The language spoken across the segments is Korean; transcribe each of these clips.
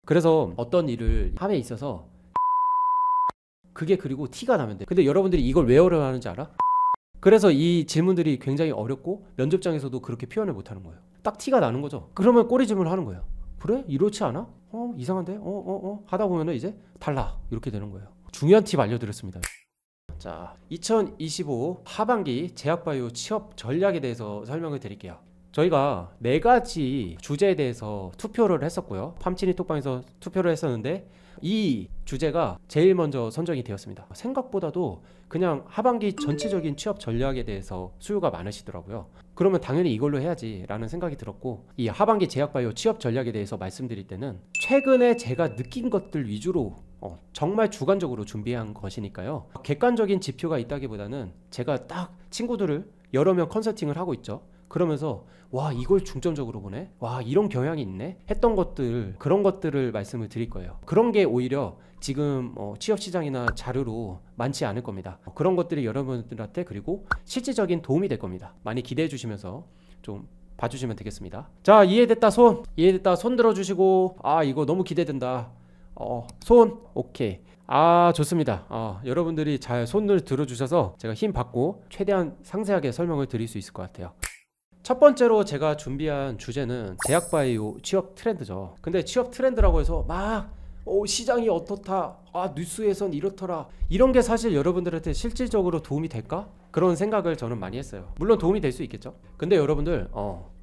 그래서 어떤 일을 함에 있어서 그게 그리고 티가 나면 돼. 근데 여러분들이 이걸 왜 어려워하는지 알아? 그래서 이 질문들이 굉장히 어렵고 면접장에서도 그렇게 표현을 못하는 거예요. 딱 티가 나는 거죠. 그러면 꼬리 질문을 하는 거예요. 그래? 이렇지 않아? 이상한데? 하다 보면은 이제 달라 이렇게 되는 거예요. 중요한 팁 알려드렸습니다. 자, 2025 하반기 제약바이오 취업 전략에 대해서 설명을 드릴게요. 저희가 4가지 주제에 대해서 투표를 했었고요. 팜치니 톡방에서 투표를 했었는데 이 주제가 제일 먼저 선정이 되었습니다. 생각보다도 그냥 하반기 전체적인 취업 전략에 대해서 수요가 많으시더라고요. 그러면 당연히 이걸로 해야지 라는 생각이 들었고, 이 하반기 제약바이오 취업 전략에 대해서 말씀드릴 때는 최근에 제가 느낀 것들 위주로 정말 주관적으로 준비한 것이니까요. 객관적인 지표가 있다기보다는 제가 딱 친구들을 여러 명 컨설팅을 하고 있죠. 그러면서 와, 이걸 중점적으로 보네, 와, 이런 경향이 있네 했던 것들, 그런 것들을 말씀을 드릴 거예요. 그런 게 오히려 지금 취업시장이나 자료로 많지 않을 겁니다. 그런 것들이 여러분들한테 그리고 실질적인 도움이 될 겁니다. 많이 기대해 주시면서 좀 봐주시면 되겠습니다. 자, 이해됐다 손 들어주시고, 아, 이거 너무 기대된다. 손 오케이. 아, 좋습니다. 여러분들이 잘 손을 들어주셔서 제가 힘 받고 최대한 상세하게 설명을 드릴 수 있을 것 같아요. 첫 번째로 제가 준비한 주제는 제약바이오 취업 트렌드죠. 근데 취업 트렌드라고 해서 막 시장이 어떻다, 뉴스에선 이렇더라, 이런 게 사실 여러분들한테 실질적으로 도움이 될까? 그런 생각을 저는 많이 했어요. 물론 도움이 될 수 있겠죠. 근데 여러분들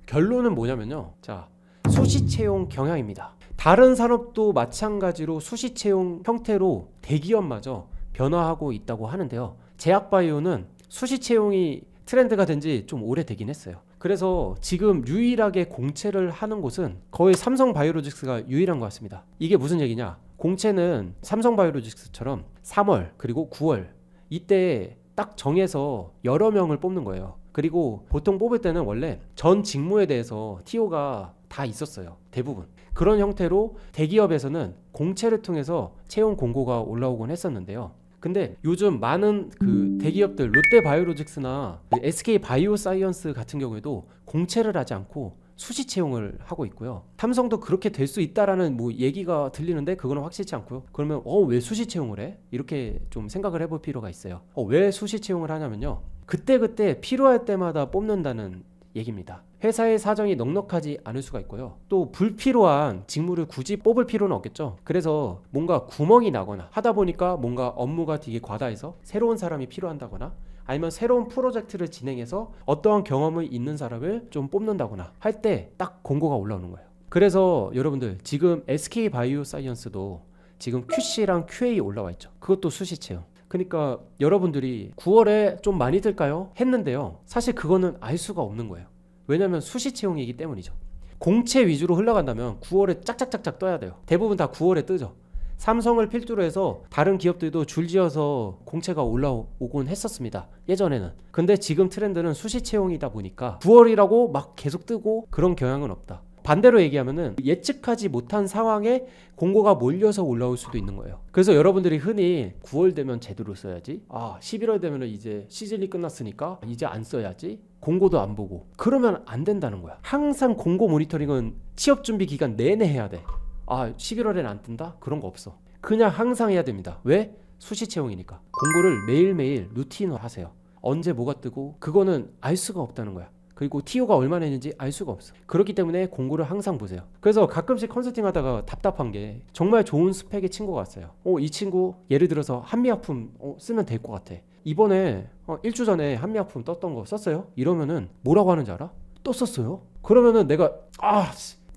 결론은 뭐냐면요, 자, 수시 채용 경향입니다. 다른 산업도 마찬가지로 수시 채용 형태로 대기업마저 변화하고 있다고 하는데요, 제약바이오는 수시 채용이 트렌드가 된 지 좀 오래되긴 했어요. 그래서 지금 유일하게 공채를 하는 곳은 거의 삼성바이오로직스가 유일한 것 같습니다. 이게 무슨 얘기냐, 공채는 삼성바이오로직스처럼 3월 그리고 9월 이때 딱 정해서 여러 명을 뽑는 거예요. 그리고 보통 뽑을 때는 원래 전 직무에 대해서 TO가 다 있었어요. 대부분 그런 형태로 대기업에서는 공채를 통해서 채용 공고가 올라오곤 했었는데요. 근데 요즘 많은 그 대기업들, 롯데바이오로직스나 SK바이오사이언스 같은 경우에도 공채를 하지 않고 수시 채용을 하고 있고요. 삼성도 그렇게 될 수 있다라는 얘기가 들리는데 그거는 확실치 않고요. 그러면 왜 수시 채용을 해? 이렇게 좀 생각을 해볼 필요가 있어요. 왜 수시 채용을 하냐면요, 그때그때 필요할 때마다 뽑는다는 얘기입니다. 회사의 사정이 넉넉하지 않을 수가 있고요. 또 불필요한 직무를 굳이 뽑을 필요는 없겠죠. 그래서 뭔가 구멍이 나거나 하다 보니까 뭔가 업무가 되게 과다해서 새로운 사람이 필요한다거나, 아니면 새로운 프로젝트를 진행해서 어떠한 경험이 있는 사람을 좀 뽑는다거나 할 때 딱 공고가 올라오는 거예요. 그래서 여러분들 지금 SK바이오사이언스도 지금 QC랑 QA 올라와 있죠. 그것도 수시 채용. 그러니까 여러분들이 9월에 좀 많이 뜰까요? 했는데요, 사실 그거는 알 수가 없는 거예요. 왜냐면 수시 채용이기 때문이죠. 공채 위주로 흘러간다면 9월에 짝짝짝짝 떠야 돼요. 대부분 다 9월에 뜨죠. 삼성을 필두로 해서 다른 기업들도 줄지어서 공채가 올라오곤 했었습니다, 예전에는. 근데 지금 트렌드는 수시 채용이다 보니까 9월이라고 막 계속 뜨고 그런 경향은 없다. 반대로 얘기하면은 예측하지 못한 상황에 공고가 몰려서 올라올 수도 있는 거예요. 그래서 여러분들이 흔히 9월 되면 제대로 써야지, 11월 되면 이제 시즌이 끝났으니까 이제 안 써야지, 공고도 안 보고, 그러면 안 된다는 거야. 항상 공고 모니터링은 취업 준비 기간 내내 해야 돼. 11월엔 안 뜬다? 그런 거 없어. 그냥 항상 해야 됩니다. 왜? 수시 채용이니까. 공고를 매일매일 루틴으로 하세요. 언제 뭐가 뜨고 그거는 알 수가 없다는 거야. 그리고 TO가 얼마나 했는지 알 수가 없어. 그렇기 때문에 공고를 항상 보세요. 그래서 가끔씩 컨설팅 하다가 답답한 게, 정말 좋은 스펙의 친구가 왔어요. 이 친구 예를 들어서 한미약품 쓰면 될 것 같아. 이번에 1주 전에 한미약품 떴던 거 썼어요? 이러면은 뭐라고 하는지 알아? 또 썼어요? 그러면은 내가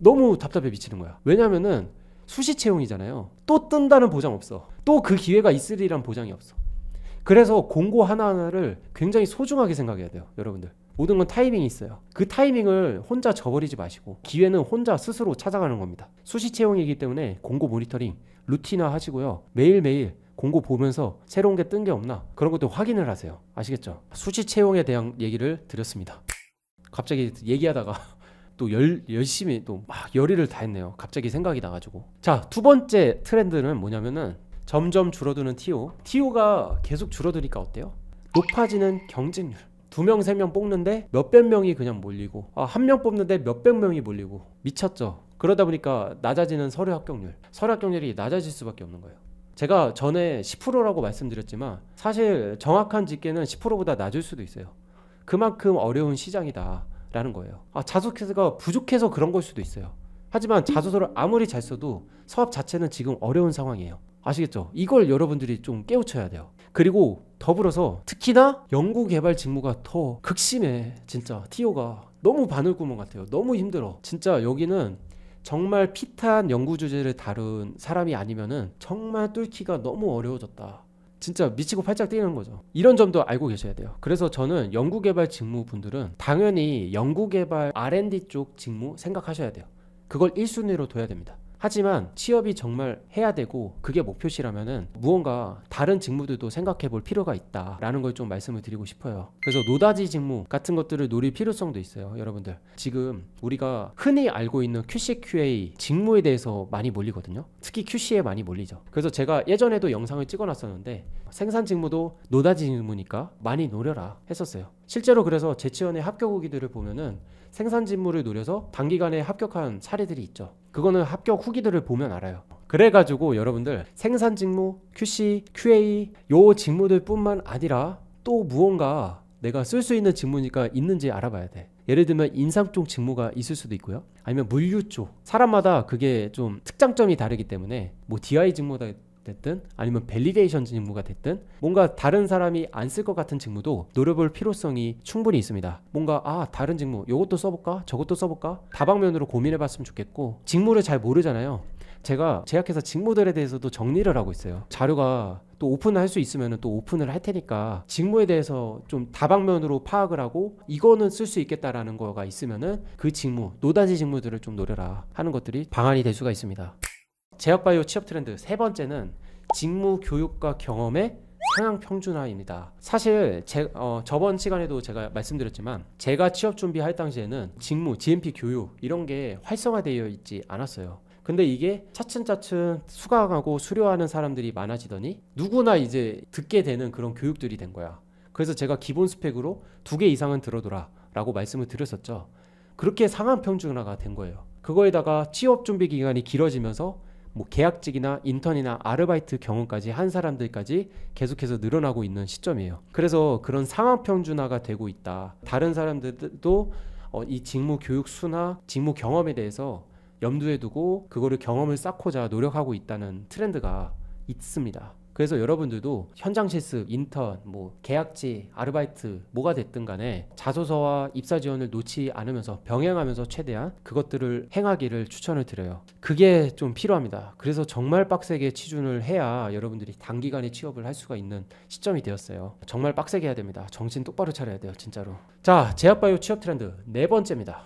너무 답답해 미치는 거야. 왜냐면은 수시 채용이잖아요. 또 뜬다는 보장 없어. 또 그 기회가 있으리란 보장이 없어. 그래서 공고 하나하나를 굉장히 소중하게 생각해야 돼요, 여러분들. 모든 건 타이밍이 있어요. 그 타이밍을 혼자 저버리지 마시고 기회는 혼자 스스로 찾아가는 겁니다. 수시 채용이기 때문에 공고 모니터링 루틴화 하시고요. 매일매일 공고 보면서 새로운 게 뜬 게 없나, 그런 것도 확인을 하세요. 아시겠죠? 수시 채용에 대한 얘기를 드렸습니다. 갑자기 얘기하다가 또 열심히 또 막 열의를 다 했네요. 갑자기 생각이 나가지고. 자, 두 번째 트렌드는 뭐냐면은 점점 줄어드는 TO가 계속 줄어드니까 어때요? 높아지는 경쟁률. 2명 3명 뽑는데 몇백 명이 그냥 몰리고, 1명 뽑는데 몇백 명이 몰리고, 미쳤죠. 그러다 보니까 낮아지는 서류 합격률이 낮아질 수밖에 없는 거예요. 제가 전에 10%라고 말씀드렸지만 사실 정확한 집계는 10%보다 낮을 수도 있어요. 그만큼 어려운 시장이다 라는 거예요. 자소서가 부족해서 그런 걸 수도 있어요. 하지만 자소서를 아무리 잘 써도 사업 자체는 지금 어려운 상황이에요. 아시겠죠? 이걸 여러분들이 좀 깨우쳐야 돼요. 그리고 더불어서 특히나 연구개발 직무가 더 극심해. 진짜 TO가 너무 바늘구멍 같아요. 너무 힘들어. 진짜 여기는 정말 핏한 연구 주제를 다룬 사람이 아니면은 정말 뚫기가 너무 어려워졌다. 진짜 미치고 팔짝 뛰는 거죠. 이런 점도 알고 계셔야 돼요. 그래서 저는 연구개발 직무분들은 당연히 연구개발 R&D 쪽 직무 생각하셔야 돼요. 그걸 1순위로 둬야 됩니다. 하지만 취업이 정말 해야 되고 그게 목표시라면은 무언가 다른 직무들도 생각해 볼 필요가 있다라는 걸 좀 말씀을 드리고 싶어요. 그래서 노다지 직무 같은 것들을 노릴 필요성도 있어요. 여러분들 지금 우리가 흔히 알고 있는 QC, QA 직무에 대해서 많이 몰리거든요. 특히 QC에 많이 몰리죠. 그래서 제가 예전에도 영상을 찍어 놨었는데 생산 직무도 노다지 직무니까 많이 노려라 했었어요. 실제로 그래서 재치원의 합격 후기들을 보면은 생산 직무를 노려서 단기간에 합격한 사례들이 있죠. 그거는 합격 후기들을 보면 알아요. 그래가지고 여러분들 생산 직무, QC, QA 요 직무들 뿐만 아니라 또 무언가 내가 쓸 수 있는 직무니까 있는지 알아봐야 돼. 예를 들면 인상 쪽 직무가 있을 수도 있고요. 아니면 물류 쪽. 사람마다 그게 좀 특장점이 다르기 때문에 뭐 DI 직무다 됐든 아니면 밸리데이션 직무가 됐든 뭔가 다른 사람이 안 쓸 것 같은 직무도 노려볼 필요성이 충분히 있습니다. 뭔가 다른 직무 요것도 써볼까 저것도 써볼까 다방면으로 고민해봤으면 좋겠고 직무를 잘 모르잖아요. 제가 제약회사 직무들에 대해서도 정리를 하고 있어요. 자료가 또 오픈할 수 있으면 또 오픈을 할 테니까 직무에 대해서 좀 다방면으로 파악을 하고 이거는 쓸 수 있겠다라는 거가 있으면은 그 직무 노다지 직무들을 좀 노려라 하는 것들이 방안이 될 수가 있습니다. 제약바이오 취업 트렌드 세 번째는 직무 교육과 경험의 상향 평준화입니다. 사실 저번 시간에도 제가 말씀드렸지만 제가 취업 준비할 당시에는 직무, GMP 교육 이런 게 활성화되어 있지 않았어요. 근데 이게 차츰차츰 수강하고 수료하는 사람들이 많아지더니 누구나 이제 듣게 되는 그런 교육들이 된 거야. 그래서 제가 기본 스펙으로 2개 이상은 들어둬라 라고 말씀을 드렸었죠. 그렇게 상향 평준화가 된 거예요. 그거에다가 취업 준비 기간이 길어지면서 뭐 계약직이나 인턴이나 아르바이트 경험까지 한 사람들까지 계속해서 늘어나고 있는 시점이에요. 그래서 그런 상황 평준화가 되고 있다. 다른 사람들도 이 직무 교육 수나 직무 경험에 대해서 염두에 두고 그거를 경험을 쌓고자 노력하고 있다는 트렌드가 있습니다. 그래서 여러분들도 현장 실습, 인턴, 뭐 계약직, 아르바이트 뭐가 됐든 간에 자소서와 입사 지원을 놓지 않으면서 병행하면서 최대한 그것들을 행하기를 추천을 드려요. 그게 좀 필요합니다. 그래서 정말 빡세게 취준을 해야 여러분들이 단기간에 취업을 할 수가 있는 시점이 되었어요. 정말 빡세게 해야 됩니다. 정신 똑바로 차려야 돼요. 진짜로. 자, 제약바이오 취업 트렌드 네 번째입니다.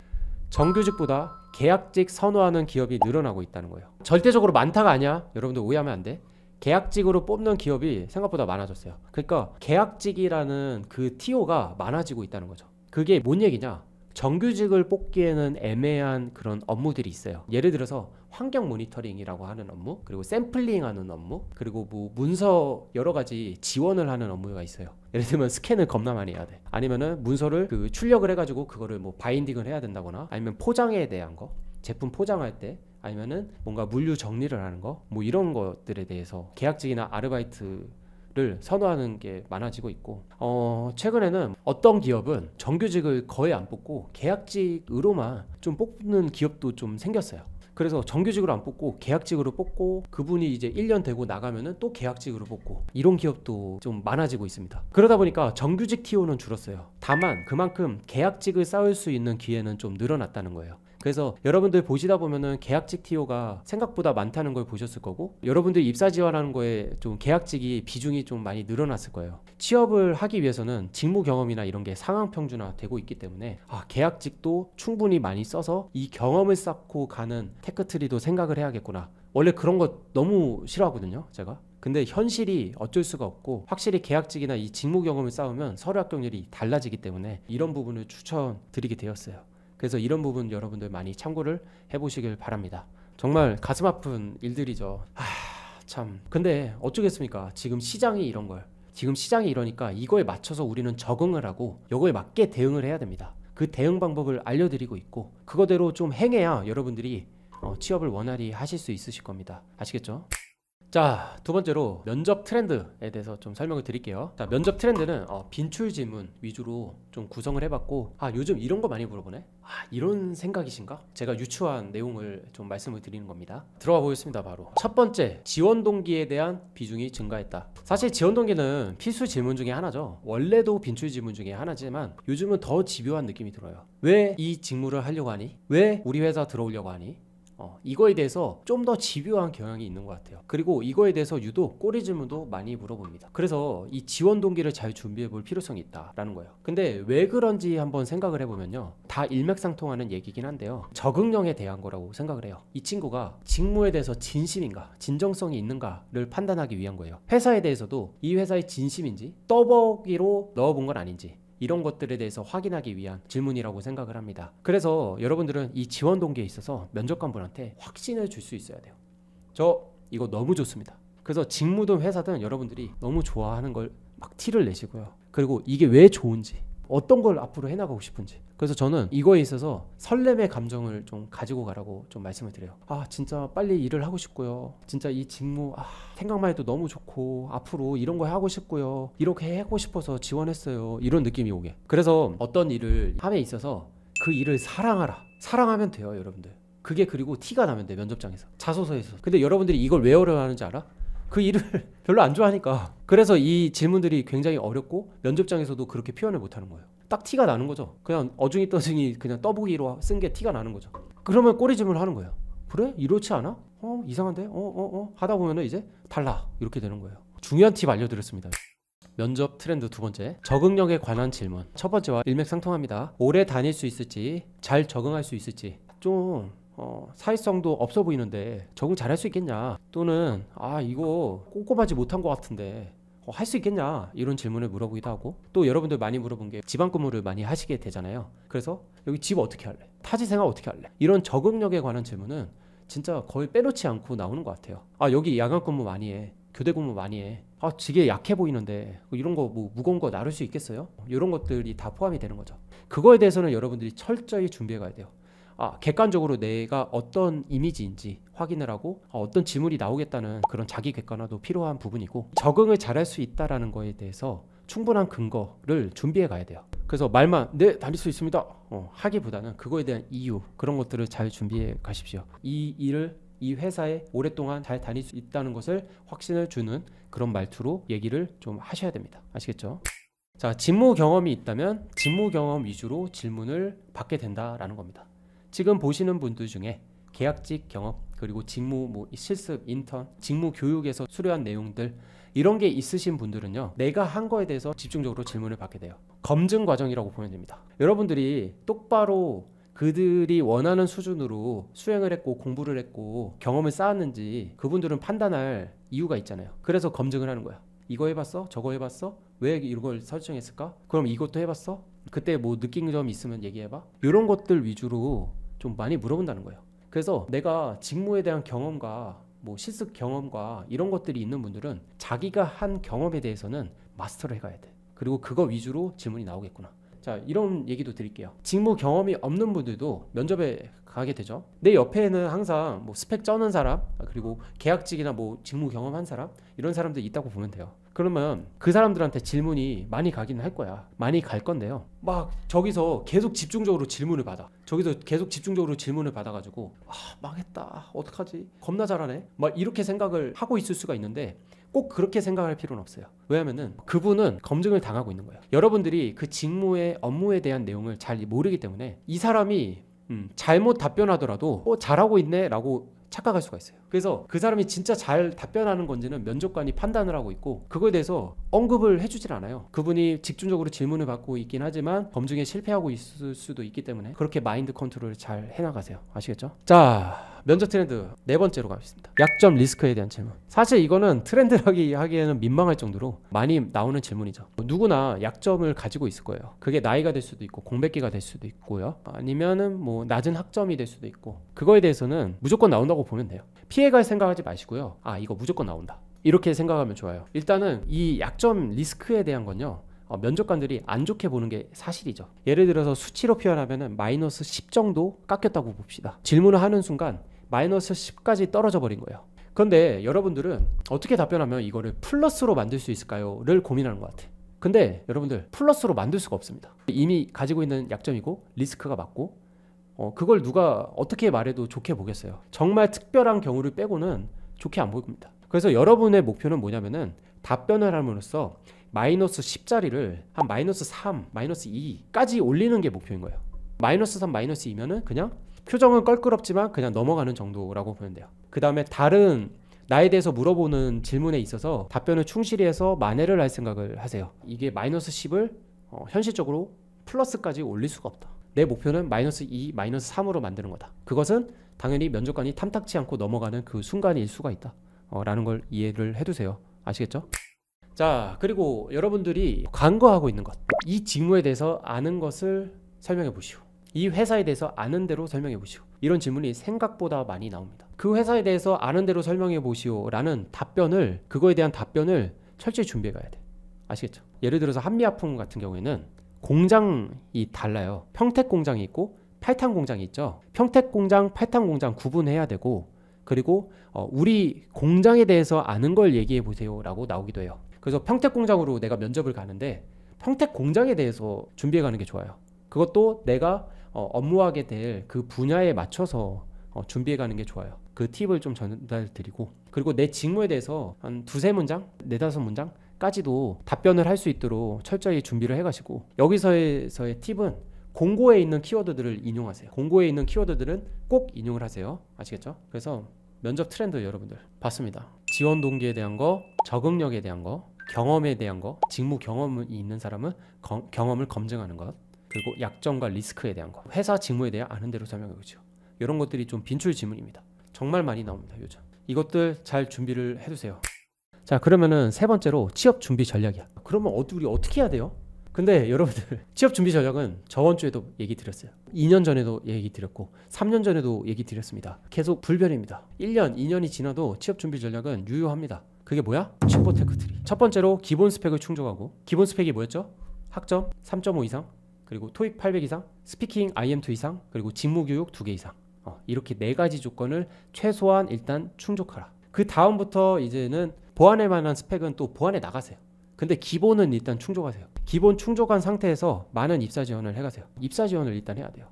정규직보다 계약직 선호하는 기업이 늘어나고 있다는 거예요. 절대적으로 많다가 아니야. 여러분들 오해하면 안 돼. 계약직으로 뽑는 기업이 생각보다 많아졌어요. 그러니까 계약직이라는 그 TO가 많아지고 있다는 거죠. 그게 뭔 얘기냐? 정규직을 뽑기에는 애매한 그런 업무들이 있어요. 예를 들어서 환경 모니터링이라고 하는 업무, 그리고 샘플링하는 업무, 그리고 뭐 문서 여러 가지 지원을 하는 업무가 있어요. 예를 들면 스캔을 겁나 많이 해야 돼. 아니면은 문서를 출력을 해가지고 그거를 뭐 바인딩을 해야 된다거나, 아니면 포장에 대한 거, 제품 포장할 때, 아니면은 뭔가 물류 정리를 하는 거, 뭐 이런 것들에 대해서 계약직이나 아르바이트를 선호하는 게 많아지고 있고, 최근에는 어떤 기업은 정규직을 거의 안 뽑고 계약직으로만 좀 뽑는 기업도 좀 생겼어요. 그래서 정규직으로 안 뽑고 계약직으로 뽑고 그분이 이제 1년 되고 나가면은 또 계약직으로 뽑고 이런 기업도 좀 많아지고 있습니다. 그러다 보니까 정규직 TO는 줄었어요. 다만 그만큼 계약직을 쌓을 수 있는 기회는 좀 늘어났다는 거예요. 그래서 여러분들 보시다 보면은 계약직 TO가 생각보다 많다는 걸 보셨을 거고, 여러분들 입사 지원하는 거에 좀 계약직이 비중이 좀 많이 늘어났을 거예요. 취업을 하기 위해서는 직무 경험이나 이런 게 상향 평준화 되고 있기 때문에 계약직도 충분히 많이 써서 이 경험을 쌓고 가는 테크트리도 생각을 해야겠구나. 원래 그런 거 너무 싫어하거든요, 제가. 근데 현실이 어쩔 수가 없고, 확실히 계약직이나 이 직무 경험을 쌓으면 서류 합격률이 달라지기 때문에 이런 부분을 추천드리게 되었어요. 그래서 이런 부분 여러분들 많이 참고를 해보시길 바랍니다. 정말 가슴 아픈 일들이죠. 참. 근데 어쩌겠습니까? 지금 시장이 이러니까 이거에 맞춰서 우리는 적응을 하고 이거에 맞게 대응을 해야 됩니다. 그 대응 방법을 알려드리고 있고, 그거대로 좀 행해야 여러분들이 취업을 원활히 하실 수 있으실 겁니다. 아시겠죠? 자, 두 번째로 면접 트렌드에 대해서 좀 설명을 드릴게요. 자, 면접 트렌드는 빈출 질문 위주로 좀 구성을 해봤고, 요즘 이런 거 많이 물어보네? 이런 생각이신가? 제가 유추한 내용을 좀 말씀을 드리는 겁니다. 들어가 보겠습니다. 바로 첫 번째, 지원 동기에 대한 비중이 증가했다. 사실 지원 동기는 필수 질문 중에 하나죠. 원래도 빈출 질문 중에 하나지만 요즘은 더 집요한 느낌이 들어요. 왜 이 직무를 하려고 하니? 왜 우리 회사 들어오려고 하니? 이거에 대해서 좀 더 집요한 경향이 있는 것 같아요. 그리고 이거에 대해서 유독 꼬리 질문도 많이 물어봅니다. 그래서 이 지원 동기를 잘 준비해 볼 필요성이 있다라는 거예요. 근데 왜 그런지 한번 생각을 해보면요, 다 일맥상통하는 얘기긴 한데요, 적응력에 대한 거라고 생각을 해요. 이 친구가 직무에 대해서 진심인가, 진정성이 있는가를 판단하기 위한 거예요. 회사에 대해서도 이 회사의 진심인지 떠보기로 넣어본 건 아닌지, 이런 것들에 대해서 확인하기 위한 질문이라고 생각을 합니다. 그래서 여러분들은 이 지원 동기에 있어서 면접관분한테 확신을 줄 수 있어야 돼요. 저 이거 너무 좋습니다. 그래서 직무든 회사든 여러분들이 너무 좋아하는 걸 막 티를 내시고요. 그리고 이게 왜 좋은지, 어떤 걸 앞으로 해나가고 싶은지. 그래서 저는 이거에 있어서 설렘의 감정을 좀 가지고 가라고 좀 말씀을 드려요. 진짜 빨리 일을 하고 싶고요. 진짜 이 직무 생각만 해도 너무 좋고 앞으로 이런 거 하고 싶고요. 이렇게 하고 싶어서 지원했어요. 이런 느낌이 오게. 그래서 어떤 일을 함에 있어서 그 일을 사랑하라. 사랑하면 돼요, 여러분들. 그게 그리고 티가 나면 돼, 면접장에서, 자소서에서. 근데 여러분들이 이걸 왜 어려워하는지 알아? 그 일을 별로 안 좋아하니까. 그래서 이 질문들이 굉장히 어렵고 면접장에서도 그렇게 표현을 못하는 거예요. 딱 티가 나는 거죠. 그냥 어중이 떠중이 그냥 떠보기로 쓴 게 티가 나는 거죠. 그러면 꼬리 질문을 하는 거예요. 그래? 이렇지 않아? 이상한데? 하다 보면은 이제 달라, 이렇게 되는 거예요. 중요한 팁 알려드렸습니다. 면접 트렌드 두 번째, 적응력에 관한 질문. 첫 번째와 일맥상통합니다. 오래 다닐 수 있을지, 잘 적응할 수 있을지. 좀 사회성도 없어 보이는데 적응 잘할 수 있겠냐, 또는 이거 꼼꼼하지 못한 것 같은데 할 수 있겠냐, 이런 질문을 물어보기도 하고, 또 여러분들 많이 물어본 게 지방근무를 많이 하시게 되잖아요. 그래서 여기 집 어떻게 할래? 타지 생활 어떻게 할래? 이런 적응력에 관한 질문은 진짜 거의 빼놓지 않고 나오는 것 같아요. 여기 야간근무 많이 해, 교대근무 많이 해, 되게 약해 보이는데 이런 거 뭐 무거운 거 나를 수 있겠어요? 이런 것들이 다 포함이 되는 거죠. 그거에 대해서는 여러분들이 철저히 준비해 가야 돼요. 객관적으로 내가 어떤 이미지인지 확인을 하고 어떤 질문이 나오겠다는 그런 자기 객관화도 필요한 부분이고, 적응을 잘할 수 있다라는 거에 대해서 충분한 근거를 준비해 가야 돼요. 그래서 말만 네 다닐 수 있습니다 하기보다는 그거에 대한 이유, 그런 것들을 잘 준비해 가십시오. 이 일을 이 회사에 오랫동안 잘 다닐 수 있다는 것을 확신을 주는 그런 말투로 얘기를 좀 하셔야 됩니다. 아시겠죠? 자, 직무 경험이 있다면 직무 경험 위주로 질문을 받게 된다라는 겁니다. 지금 보시는 분들 중에 계약직 경험, 그리고 직무 실습, 인턴, 직무 교육에서 수료한 내용들, 이런 게 있으신 분들은요, 내가 한 거에 대해서 집중적으로 질문을 받게 돼요. 검증 과정이라고 보면 됩니다. 여러분들이 똑바로 그들이 원하는 수준으로 수행을 했고 공부를 했고 경험을 쌓았는지 그분들은 판단할 이유가 있잖아요. 그래서 검증을 하는 거야. 이거 해봤어? 저거 해봤어? 왜 이걸 설정했을까? 그럼 이것도 해봤어? 그때 뭐 느낀 점 있으면 얘기해봐. 이런 것들 위주로 좀 많이 물어본다는 거예요. 그래서 내가 직무에 대한 경험과 실습 경험과 이런 것들이 있는 분들은 자기가 한 경험에 대해서는 마스터를 해가야 돼. 그리고 그거 위주로 질문이 나오겠구나. 자, 이런 얘기도 드릴게요. 직무 경험이 없는 분들도 면접에 가게 되죠. 내 옆에는 항상 스펙 쩌는 사람, 그리고 계약직이나 직무 경험한 사람, 이런 사람들이 있다고 보면 돼요. 그러면 그 사람들한테 질문이 많이 가긴 할 거야. 많이 갈 건데요, 저기서 계속 집중적으로 질문을 받아가지고 망했다, 어떡하지, 겁나 잘하네, 이렇게 생각을 하고 있을 수가 있는데, 꼭 그렇게 생각할 필요는 없어요. 왜냐면은 그분은 검증을 당하고 있는 거예요. 여러분들이 그 직무의 업무에 대한 내용을 잘 모르기 때문에 이 사람이 잘못 답변하더라도 잘하고 있네 라고 착각할 수가 있어요. 그래서 그 사람이 진짜 잘 답변하는 건지는 면접관이 판단을 하고 있고, 그거에 대해서 언급을 해주질 않아요. 그분이 집중적으로 질문을 받고 있긴 하지만 검증에 실패하고 있을 수도 있기 때문에 그렇게 마인드 컨트롤을 잘 해나가세요. 아시겠죠? 자, 면접 트렌드 네 번째로 가겠습니다. 약점 리스크에 대한 질문. 사실 이거는 트렌드라기 하기에는 민망할 정도로 많이 나오는 질문이죠. 누구나 약점을 가지고 있을 거예요. 그게 나이가 될 수도 있고 공백기가 될 수도 있고요, 아니면은 낮은 학점이 될 수도 있고, 그거에 대해서는 무조건 나온다고 보면 돼요. 피해갈 생각하지 마시고요, 이거 무조건 나온다, 이렇게 생각하면 좋아요. 일단은 이 약점 리스크에 대한 건요, 면접관들이 안 좋게 보는 게 사실이죠. 예를 들어서 수치로 표현하면 마이너스 10 정도 깎였다고 봅시다. 질문을 하는 순간 마이너스 10까지 떨어져 버린 거예요. 그런데 여러분들은 어떻게 답변하면 이거를 플러스로 만들 수 있을까요? 를 고민하는 것 같아. 근데 여러분들 플러스로 만들 수가 없습니다. 이미 가지고 있는 약점이고 리스크가 맞고 그걸 누가 어떻게 말해도 좋게 보겠어요. 정말 특별한 경우를 빼고는 좋게 안 보입니다. 그래서 여러분의 목표는 뭐냐면은 답변을 함으로써 마이너스 10짜리를 한 마이너스 3, 마이너스 2까지 올리는 게 목표인 거예요. 마이너스 3, 마이너스 2면은 그냥 표정은 껄끄럽지만 그냥 넘어가는 정도라고 보면 돼요. 그 다음에 다른 나에 대해서 물어보는 질문에 있어서 답변을 충실히 해서 만회를 할 생각을 하세요. 이게 마이너스 10을 현실적으로 플러스까지 올릴 수가 없다. 내 목표는 마이너스 2, 마이너스 3으로 만드는 거다. 그것은 당연히 면접관이 탐탁치 않고 넘어가는 그 순간일 수가 있다. 라는 걸 이해를 해두세요. 아시겠죠? 자, 그리고 여러분들이 간과하고 있는 것, 이 직무에 대해서 아는 것을 설명해 보시오. 이 회사에 대해서 아는 대로 설명해 보시오. 이런 질문이 생각보다 많이 나옵니다. 그 회사에 대해서 아는 대로 설명해 보시오 라는 답변을, 그거에 대한 답변을 철저히 준비해 가야 돼. 아시겠죠? 예를 들어서 한미아품 같은 경우에는 공장이 달라요. 평택 공장이 있고 팔탄 공장이 있죠. 평택 공장, 팔탄 공장 구분해야 되고, 그리고 우리 공장에 대해서 아는 걸 얘기해 보세요 라고 나오기도 해요. 그래서 평택 공장으로 내가 면접을 가는데 평택 공장에 대해서 준비해 가는 게 좋아요. 그것도 내가 업무하게 될 그 분야에 맞춰서 준비해 가는 게 좋아요. 그 팁을 좀 전달드리고, 그리고 내 직무에 대해서 한 두세 문장, 네다섯 문장까지도 답변을 할 수 있도록 철저히 준비를 해 가시고, 여기서의 팁은 공고에 있는 키워드들을 인용하세요. 공고에 있는 키워드들은 꼭 인용을 하세요. 아시겠죠? 그래서 면접 트렌드 여러분들 봤습니다. 지원 동기에 대한 거, 적응력에 대한 거, 경험에 대한 거, 직무 경험이 있는 사람은 경험을 검증하는 것, 그리고 약점과 리스크에 대한 거, 회사 직무에 대해 아는 대로 설명해 보죠. 이런 것들이 좀 빈출 지문입니다. 정말 많이 나옵니다, 요즘. 이것들 잘 준비를 해두세요. 자, 그러면은 세 번째로 취업 준비 전략이야. 그러면 우리 어떻게 해야 돼요? 근데 여러분들 취업 준비 전략은 저번 주에도 얘기 드렸어요. 2년 전에도 얘기 드렸고 3년 전에도 얘기 드렸습니다. 계속 불변입니다. 1년, 2년이 지나도 취업 준비 전략은 유효합니다. 그게 뭐야? 칩보 테크트리. 첫 번째로 기본 스펙을 충족하고, 기본 스펙이 뭐였죠? 학점 3.5 이상, 그리고 토익 800 이상, 스피킹 IM2 이상, 그리고 직무 교육 2개 이상. 이렇게 네 가지 조건을 최소한 일단 충족하라. 그 다음부터 이제는 보완할 만한 스펙은 또 보완해 나가세요. 근데 기본은 일단 충족하세요. 기본 충족한 상태에서 많은 입사 지원을 해가세요. 입사 지원을 일단 해야 돼요.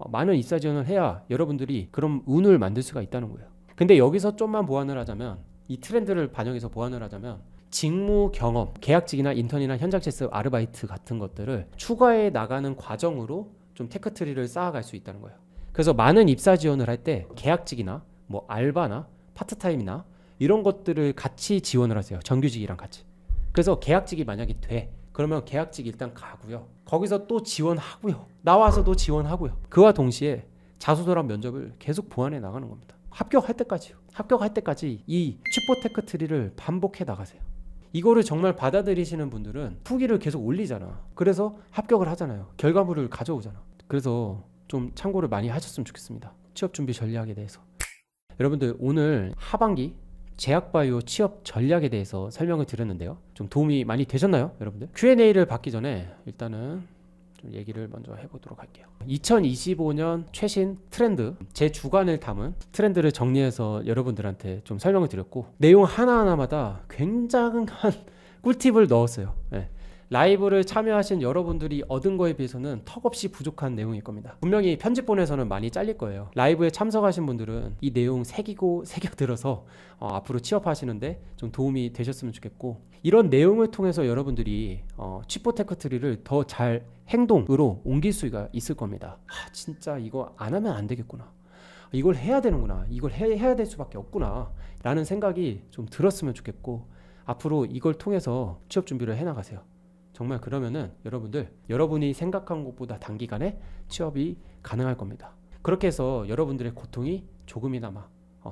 많은 입사 지원을 해야 여러분들이 그런 운을 만들 수가 있다는 거예요. 근데 여기서 좀만 보완을 하자면, 이 트렌드를 반영해서 보완을 하자면, 직무 경험, 계약직이나 인턴이나 현장 실습, 아르바이트 같은 것들을 추가해 나가는 과정으로 좀 테크트리를 쌓아갈 수 있다는 거예요. 그래서 많은 입사 지원을 할 때 계약직이나 뭐 알바나 파트타임이나 이런 것들을 같이 지원을 하세요. 정규직이랑 같이. 그래서 계약직이 만약에 돼, 그러면 계약직 일단 가고요. 거기서 또 지원하고요. 나와서도 지원하고요. 그와 동시에 자소서랑 면접을 계속 보완해 나가는 겁니다. 합격할 때까지요. 합격할 때까지 이 칩보 테크트리를 반복해 나가세요. 이거를 정말 받아들이시는 분들은 후기를 계속 올리잖아. 그래서 합격을 하잖아요. 결과물을 가져오잖아. 그래서 좀 참고를 많이 하셨으면 좋겠습니다. 취업 준비 전략에 대해서. 여러분들 오늘 하반기 제약바이오 취업 전략에 대해서 설명을 드렸는데요. 좀 도움이 많이 되셨나요, 여러분들? Q&A를 받기 전에 일단은 좀 얘기를 먼저 해보도록 할게요. 2025년 최신 트렌드, 제 주관을 담은 트렌드를 정리해서 여러분들한테 좀 설명을 드렸고, 내용 하나하나마다 굉장한 꿀팁을 넣었어요. 네. 라이브를 참여하신 여러분들이 얻은 거에 비해서는 턱없이 부족한 내용일 겁니다. 분명히 편집본에서는 많이 잘릴 거예요. 라이브에 참석하신 분들은 이 내용 새겨들어서 앞으로 취업하시는데 좀 도움이 되셨으면 좋겠고, 이런 내용을 통해서 여러분들이 칩보 테크트리를 더 잘 행동으로 옮길 수가 있을 겁니다. 진짜 이거 안 하면 안 되겠구나, 이걸 해야 되는구나, 이걸 해야 될 수밖에 없구나 라는 생각이 좀 들었으면 좋겠고, 앞으로 이걸 통해서 취업 준비를 해나가세요. 정말 그러면은 여러분이 생각한 것보다 단기간에 취업이 가능할 겁니다. 그렇게 해서 여러분들의 고통이 조금이나마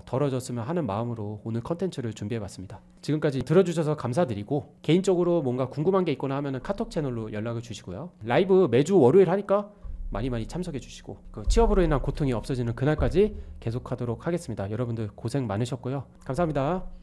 덜어졌으면 하는 마음으로 오늘 컨텐츠를 준비해봤습니다. 지금까지 들어주셔서 감사드리고, 개인적으로 뭔가 궁금한 게 있거나 하면은 카톡 채널로 연락을 주시고요. 라이브 매주 월요일 하니까 많이 참석해 주시고, 그 취업으로 인한 고통이 없어지는 그날까지 계속하도록 하겠습니다. 여러분들 고생 많으셨고요. 감사합니다.